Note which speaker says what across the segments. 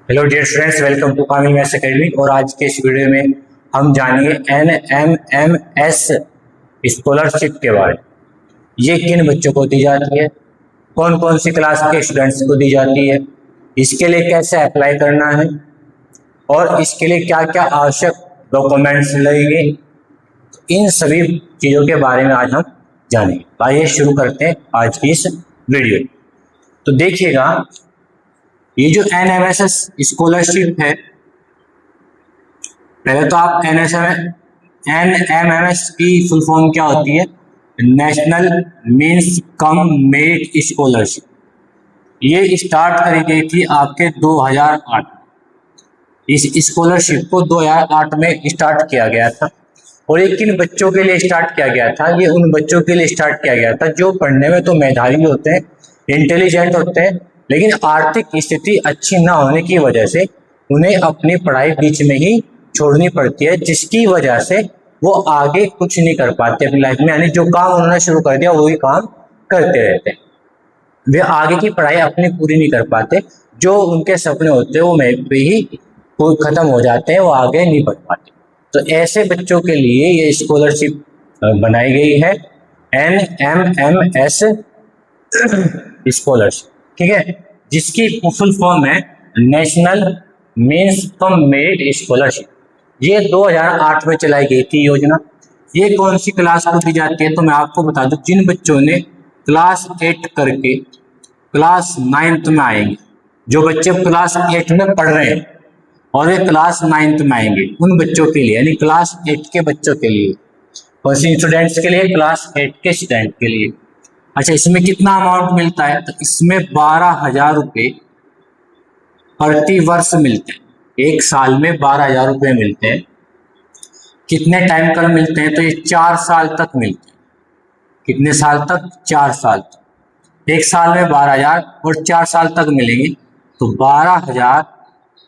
Speaker 1: Hello dear students, welcome to Kamil maths academy. और आज के इस वीडियो में हम जानेंगे NMMS स्कॉलरशिप के बारे में। ये किन बच्चों को दी जाती है, कौन कौन सी क्लास के स्टूडेंट्स को दी जाती है, इसके लिए कैसे अप्लाई करना है और इसके लिए क्या क्या आवश्यक डॉक्यूमेंट्स लगेंगे, इन सभी चीज़ों के बारे में आज हम जानेंगे। आइए शुरू करते हैं आज की इस वीडियो। तो देखिएगा, ये जो NMS स्कॉलरशिप है, पहले तो आप NMMS की फुल फॉर्म क्या होती है? National means cum merit scholarship. ये स्टार्ट करी गई थी आपके 2008। इस स्कॉलरशिप को 2008 में स्टार्ट किया गया था। और ये किन बच्चों के लिए स्टार्ट किया गया था? ये उन बच्चों के लिए स्टार्ट किया गया था जो पढ़ने में तो मेधावी होते हैं, इंटेलिजेंट होते हैं, लेकिन आर्थिक स्थिति अच्छी ना होने की वजह से उन्हें अपनी पढ़ाई बीच में ही छोड़नी पड़ती है, जिसकी वजह से वो आगे कुछ नहीं कर पाते अपनी लाइफ में। यानी जो काम उन्होंने शुरू कर दिया वही काम करते रहते हैं, वे आगे की पढ़ाई अपनी पूरी नहीं कर पाते। जो उनके सपने होते हैं वो में पे ही खत्म हो जाते हैं, वो आगे नहीं बढ़ पाते। तो ऐसे बच्चों के लिए ये स्कॉलरशिप बनाई गई है, NMMS स्कॉलरशिप, ठीक है, जिसकी फुल फॉर्म है national means cum merit scholarship. ये 2008 में चलाई गई थी योजना। ये कौन सी क्लास को दी जाती है? तो मैं आपको बता दूं, जिन बच्चों ने क्लास 8 करके क्लास 9th में आएंगे, जो बच्चे क्लास 8 में पढ़ रहे हैं और वे क्लास 9th में आएंगे, उन बच्चों के लिए, यानी क्लास 8 के बच्चों के लिए, स्टूडेंट्स के लिए, क्लास 8 के स्टूडेंट के लिए। अच्छा, इसमें कितना अमाउंट मिलता है? तो इसमें 12,000 रुपये प्रति वर्ष मिलते हैं। एक साल में 12,000 रुपये मिलते हैं। कितने टाइम तक मिलते हैं? तो ये 4 साल तक मिलते हैं। कितने साल तक? 4 साल तक। एक साल में 12,000 और 4 साल तक मिलेंगे। तो 12,000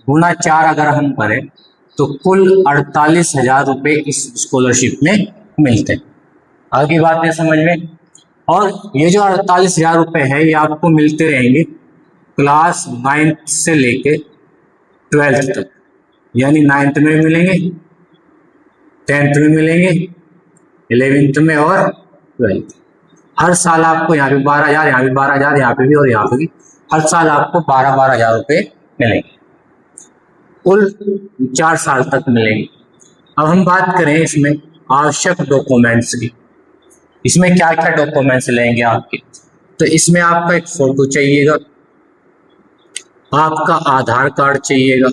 Speaker 1: गुना 4 अगर हम करें तो कुल 48,000 रुपये इस स्कॉलरशिप में मिलते हैं। आगे बात है समझ में। और ये जो 48,000 रुपये है, ये आपको मिलते रहेंगे क्लास 9th से लेके 12th तक। यानी 9th में मिलेंगे, 10th में मिलेंगे, 11th में और 12th। हर साल आपको यहाँ पे 12,000, यहाँ पे 12,000, यहाँ पे भी और यहाँ पे भी, हर साल आपको 12,000 रुपये मिलेंगे। कुल 4 साल तक मिलेंगे। अब हम बात करें इसमें आवश्यक डॉक्यूमेंट्स की। इसमें क्या क्या डॉक्यूमेंट्स लेंगे आपके? तो इसमें आपका एक फोटो चाहिएगा, आपका आधार कार्ड चाहिएगा,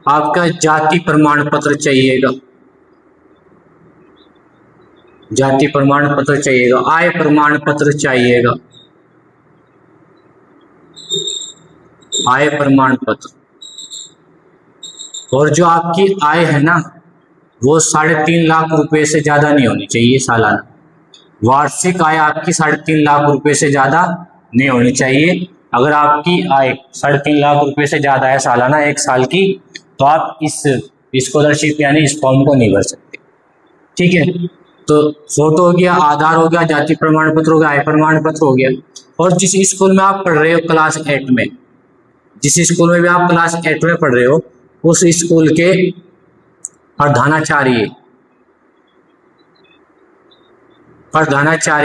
Speaker 1: आपका जाति प्रमाण पत्र चाहिएगा, जाति प्रमाण पत्र चाहिएगा, आय प्रमाण पत्र चाहिएगा, आय प्रमाण पत्र। और जो आपकी आय है ना, वो 3.5 लाख रुपए से ज्यादा नहीं होनी चाहिए सालाना। वार्षिक आय आपकी 3.5 लाख रुपए से ज्यादा नहीं होनी चाहिए। अगर आपकी आय 3.5 लाख रुपए से ज्यादा है सालाना, एक साल की, तो आप इस स्कॉलरशिप यानी इस फॉर्म को नहीं भर सकते, ठीक है। तो फोटो हो गया, आधार हो गया, जाति प्रमाण पत्र हो गया, आय प्रमाण पत्र हो गया। और जिस स्कूल में आप पढ़ रहे हो क्लास 8 में, जिस स्कूल में भी आप क्लास 8 में पढ़ रहे हो, उस स्कूल के प्रधानाचार्य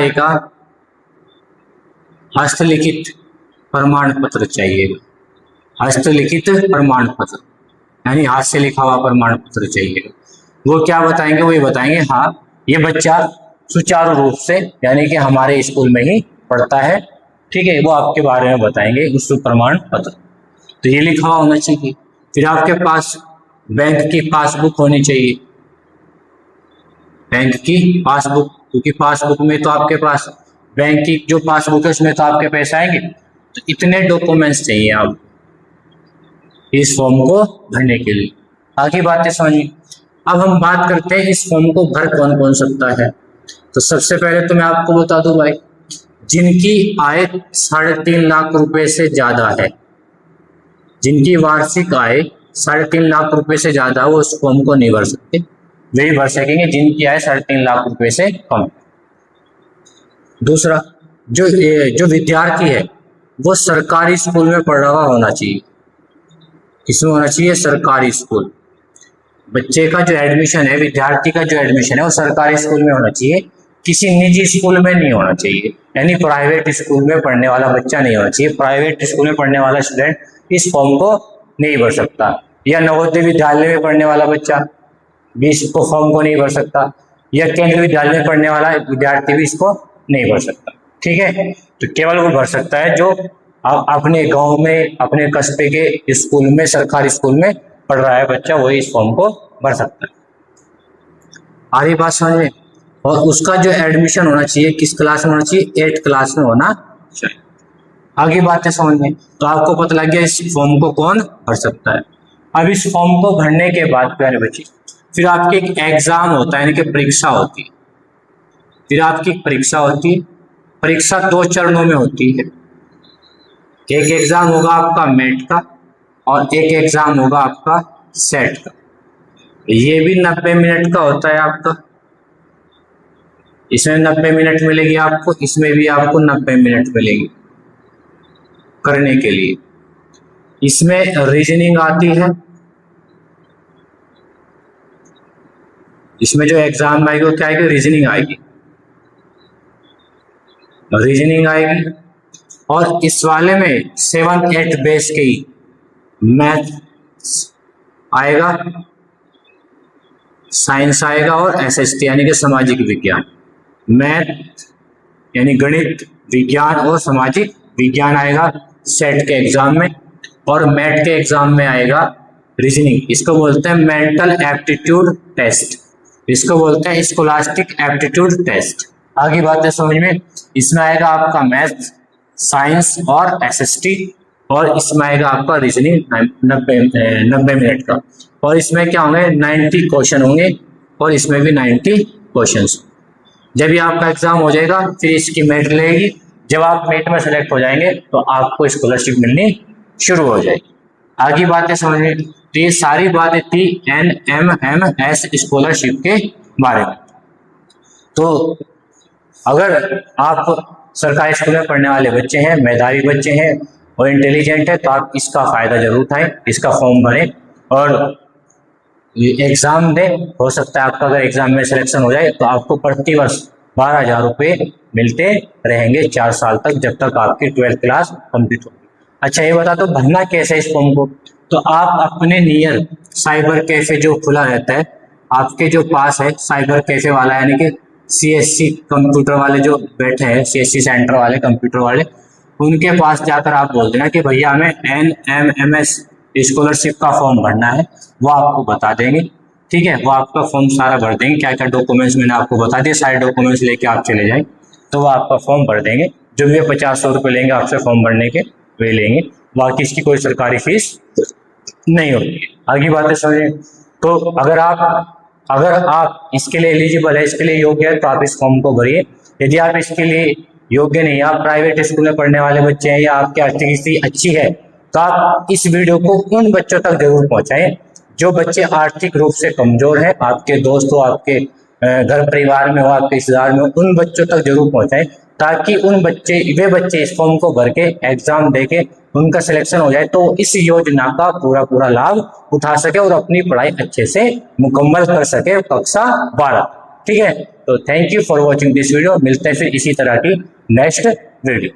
Speaker 1: का हस्तलिखित प्रमाण पत्र चाहिएगा। हस्तलिखित प्रमाण पत्र यानी हाथ से लिखा हुआ प्रमाण पत्र चाहिएगा। वो क्या बताएंगे? वो ये बताएंगे, हाँ ये बच्चा सुचारू रूप से यानी कि हमारे स्कूल में ही पढ़ता है, ठीक है। वो आपके बारे में बताएंगे उस प्रमाण पत्र। तो ये लिखा हुआ होना चाहिए। फिर आपके पास बैंक की पासबुक होनी चाहिए, बैंक की पासबुक, क्योंकि पासबुक में तो आपके पास बैंक की जो पासबुक है उसमें तो आपके पैसे आएंगे। तो इतने डॉक्यूमेंट्स चाहिए आप इस फॉर्म को भरने के लिए। आगे बातें समझिए। अब हम बात करते हैं इस फॉर्म को भर कौन कौन सकता है। तो सबसे पहले तो मैं आपको बता दूं भाई, जिनकी आय 3.5 लाख रुपए से ज्यादा है, जिनकी वार्षिक आय 3.5 लाख रुपए से ज्यादा, वो उस फॉर्म को नहीं भर सकते। वे भर सकेंगे जिनकी आय 3.5 लाख रुपए से कम। दूसरा, जो विद्यार्थी है वो सरकारी स्कूल में पढ़ रहा होना चाहिए। इसमें होना चाहिए सरकारी स्कूल। बच्चे का जो एडमिशन है, विद्यार्थी का जो एडमिशन है वो सरकारी स्कूल में होना चाहिए, किसी निजी स्कूल में नहीं होना चाहिए, यानी प्राइवेट स्कूल में पढ़ने वाला बच्चा नहीं होना चाहिए। प्राइवेट स्कूल में पढ़ने वाला स्टूडेंट इस फॉर्म को नहीं भर सकता, या नवोदय विद्यालय में पढ़ने वाला बच्चा भी इसको फॉर्म को नहीं भर सकता, या केंद्रीय विद्यालय में पढ़ने वाला विद्यार्थी भी इसको नहीं भर सकता। ठीक है, तो केवल वो भर सकता है जो अपने गांव में, अपने कस्बे के स्कूल में, सरकारी स्कूल में पढ़ रहा है बच्चा, वही इस फॉर्म को भर सकता है। आ रही बात समझ में? और उसका जो एडमिशन होना चाहिए किस क्लास में होना चाहिए? 8th क्लास में होना चाहिए। आगे बातें समझ में, तो आपको पता लग गया इस फॉर्म को कौन भर सकता है। अब इस फॉर्म को भरने के बाद प्यारे बच्चे, फिर आपकी एक एग्जाम होता है, यानी कि परीक्षा होती है। फिर आपकी परीक्षा होती है। परीक्षा 2 चरणों में होती है। एक एग्जाम होगा आपका मेट का और एक एग्जाम होगा आपका सेट का। ये भी 90 मिनट का होता है आपका। इसमें 90 मिनट मिलेगी आपको, इसमें भी आपको 90 मिनट मिलेगी करने के लिए। इसमें रीजनिंग आती है, इसमें जो एग्जाम आएगी वो क्या आएगी? रीजनिंग आएगी, रीजनिंग आएगी। और इस वाले में 7-8 बेस की मैथ आएगा, साइंस आएगा और एसएसटी यानी कि सामाजिक विज्ञान। मैथ यानी गणित, विज्ञान और सामाजिक विज्ञान आएगा सेट के एग्जाम में। और मैट के एग्जाम में आएगा रीजनिंग। इसको बोलते हैं मेंटल एप्टीट्यूड टेस्ट, इसको बोलते हैं स्कॉलास्टिक एप्टीट्यूड टेस्ट। आगे बातें समझ में, इसमें आएगा आपका मैथ, साइंस और एसएसटी, और इसमें आएगा आपका रीजनिंग 90 मिनट का। और इसमें क्या होंगे? 90 क्वेश्चन होंगे, और इसमें भी 90 क्वेश्चन। जब ये आपका एग्जाम हो जाएगा फिर इसकी मेट लगेगी। जब आप मेट में सेलेक्ट हो जाएंगे तो आपको स्कॉलरशिप मिलनी शुरू हो जाएगी। आगे बातें समझ में, तो ये सारी बातें थी NMMS स्कॉलरशिप के बारे में। तो अगर आप सरकारी स्कूल में पढ़ने वाले बच्चे हैं, मेधावी बच्चे हैं और इंटेलिजेंट है, तो आप इसका फायदा जरूर उठाएं, इसका फॉर्म भरें और एग्जाम दें। हो सकता है आपका अगर एग्जाम में सिलेक्शन हो जाए तो आपको प्रति वर्ष 12,000 रुपये मिलते रहेंगे 4 साल तक, जब तक आपकी 12th क्लास कंप्लीट होगी। अच्छा, ये बता दो भरना कैसे इस फॉर्म को? तो आप अपने नियर साइबर कैफे जो खुला रहता है आपके जो पास है, साइबर कैफे वाला यानी कि CSC कंप्यूटर वाले जो बैठे हैं, CSC सेंटर वाले कंप्यूटर वाले, उनके पास जाकर आप बोल देना कि भैया हमें NMMS स्कॉलरशिप का फॉर्म भरना है, वो आपको बता देंगे। ठीक है, वो आपका फॉर्म सारा भर देंगे। क्या क्या डॉक्यूमेंट्स मैंने आपको बता दिए, सारे डॉक्यूमेंट्स लेके आप चले जाएं तो वो आपका फॉर्म भर देंगे। जो भी 50-100 रुपये लेंगे आपसे फॉर्म भरने के, वे लेंगे। बाकी इसकी कोई सरकारी फीस नहीं होती है। आगे बातें समझें, तो अगर आप इसके लिए एलिजिबल है, इसके लिए योग्य है, तो आप इस फॉर्म को भरिए। यदि आप इसके लिए योग्य नहीं, आप प्राइवेट स्कूल में पढ़ने वाले बच्चे हैं या आपकी आर्थिक स्थिति अच्छी है, तो आप इस वीडियो को उन बच्चों तक जरूर पहुंचाएं जो बच्चे आर्थिक रूप से कमजोर हैं, आपके दोस्त हो, आपके घर परिवार में हो, आपके रिश्तेदार में हो, उन बच्चों तक जरूर पहुंचाएं, ताकि वे बच्चे इस फॉर्म को भर के एग्जाम दे के उनका सिलेक्शन हो जाए तो इस योजना का पूरा लाभ उठा सके और अपनी पढ़ाई अच्छे से मुकम्मल कर सके कक्षा 12। ठीक है, तो thank you for watching this video. मिलते हैं फिर इसी तरह की नेक्स्ट वीडियो।